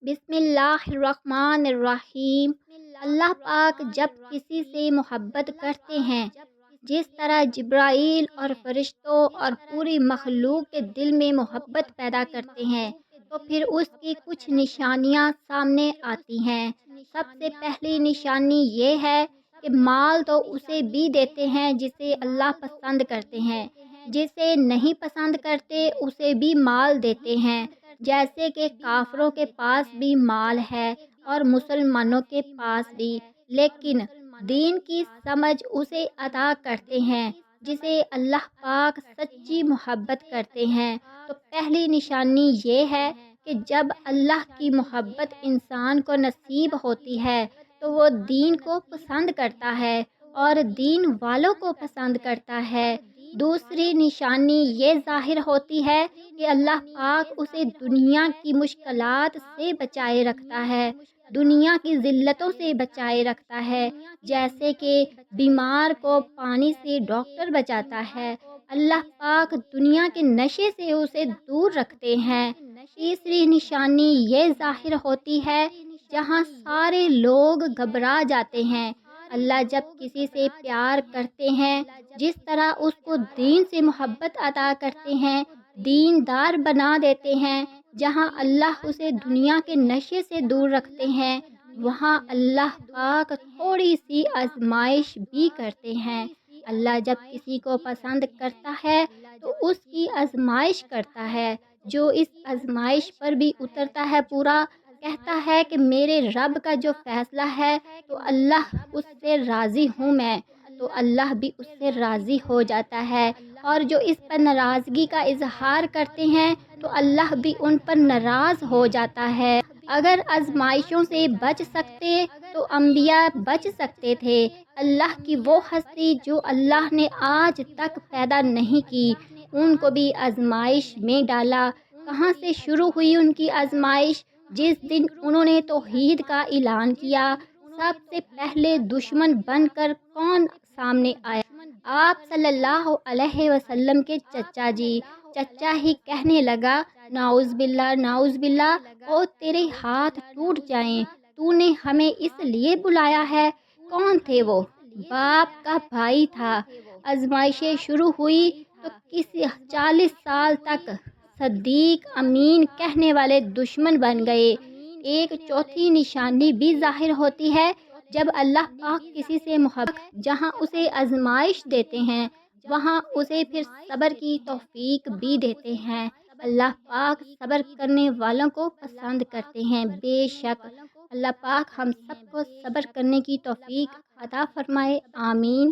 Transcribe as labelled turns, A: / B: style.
A: بسم اللہ الرحمن الرحیم۔ اللہ پاک جب کسی سے محبت کرتے ہیں، جس طرح جبرائیل اور فرشتوں اور پوری مخلوق کے دل میں محبت پیدا کرتے ہیں، تو پھر اس کی کچھ نشانیاں سامنے آتی ہیں۔ سب سے پہلی نشانی یہ ہے کہ مال تو اسے بھی دیتے ہیں جسے اللہ پسند کرتے ہیں، جسے نہیں پسند کرتے اسے بھی مال دیتے ہیں، جیسے کہ کافروں کے پاس بھی مال ہے اور مسلمانوں کے پاس بھی، لیکن دین کی سمجھ اسے عطا کرتے ہیں جسے اللہ پاک سچی محبت کرتے ہیں۔ تو پہلی نشانی یہ ہے کہ جب اللہ کی محبت انسان کو نصیب ہوتی ہے تو وہ دین کو پسند کرتا ہے اور دین والوں کو پسند کرتا ہے۔ دوسری نشانی یہ ظاہر ہوتی ہے کہ اللہ پاک اسے دنیا کی مشکلات سے بچائے رکھتا ہے، دنیا کی ذلتوں سے بچائے رکھتا ہے، جیسے کہ بیمار کو پانی سے ڈاکٹر بچاتا ہے۔ اللہ پاک دنیا کے نشے سے اسے دور رکھتے ہیں۔ تیسری نشانی یہ ظاہر ہوتی ہے جہاں سارے لوگ گھبرا جاتے ہیں۔ اللہ جب کسی سے پیار کرتے ہیں، جس طرح اس کو دین سے محبت عطا کرتے ہیں، دیندار بنا دیتے ہیں، جہاں اللہ اسے دنیا کے نشے سے دور رکھتے ہیں، وہاں اللہ پاک تھوڑی سی آزمائش بھی کرتے ہیں۔ اللہ جب کسی کو پسند کرتا ہے تو اس کی آزمائش کرتا ہے، جو اس آزمائش پر بھی اترتا ہے پورا، کہتا ہے کہ میرے رب کا جو فیصلہ ہے تو اللہ اس سے راضی ہوں میں، تو اللہ بھی اس سے راضی ہو جاتا ہے، اور جو اس پر ناراضگی کا اظہار کرتے ہیں تو اللہ بھی ان پر ناراض ہو جاتا ہے۔ اگر آزمائشوں سے بچ سکتے تو انبیاء بچ سکتے تھے۔ اللہ کی وہ ہستی جو اللہ نے آج تک پیدا نہیں کی، ان کو بھی آزمائش میں ڈالا۔ کہاں سے شروع ہوئی ان کی آزمائش؟ جس دن انہوں نے توحید کا اعلان کیا، سب سے پہلے دشمن بن کر کون سامنے آیا؟ آپ صلی اللہ علیہ وسلم کے چچا جی۔ چچا ہی کہنے لگا، نعوذ باللہ نعوذ باللہ، او تیرے ہاتھ ٹوٹ جائیں، تو نے ہمیں اس لیے بلایا ہے؟ کون تھے وہ؟ باپ کا بھائی تھا۔ آزمائشیں شروع ہوئی تو کسی 40 سال تک صدیق امین کہنے والے دشمن بن گئے۔ ایک چوتھی نشانی بھی ظاہر ہوتی ہے جب اللہ پاک کسی سے محبت جہاں اسے آزمائش دیتے ہیں، وہاں اسے پھر صبر کی توفیق بھی دیتے ہیں۔ اللہ پاک صبر کرنے والوں کو پسند کرتے ہیں۔ بے شک اللہ پاک ہم سب کو صبر کرنے کی توفیق عطا فرمائے، آمین۔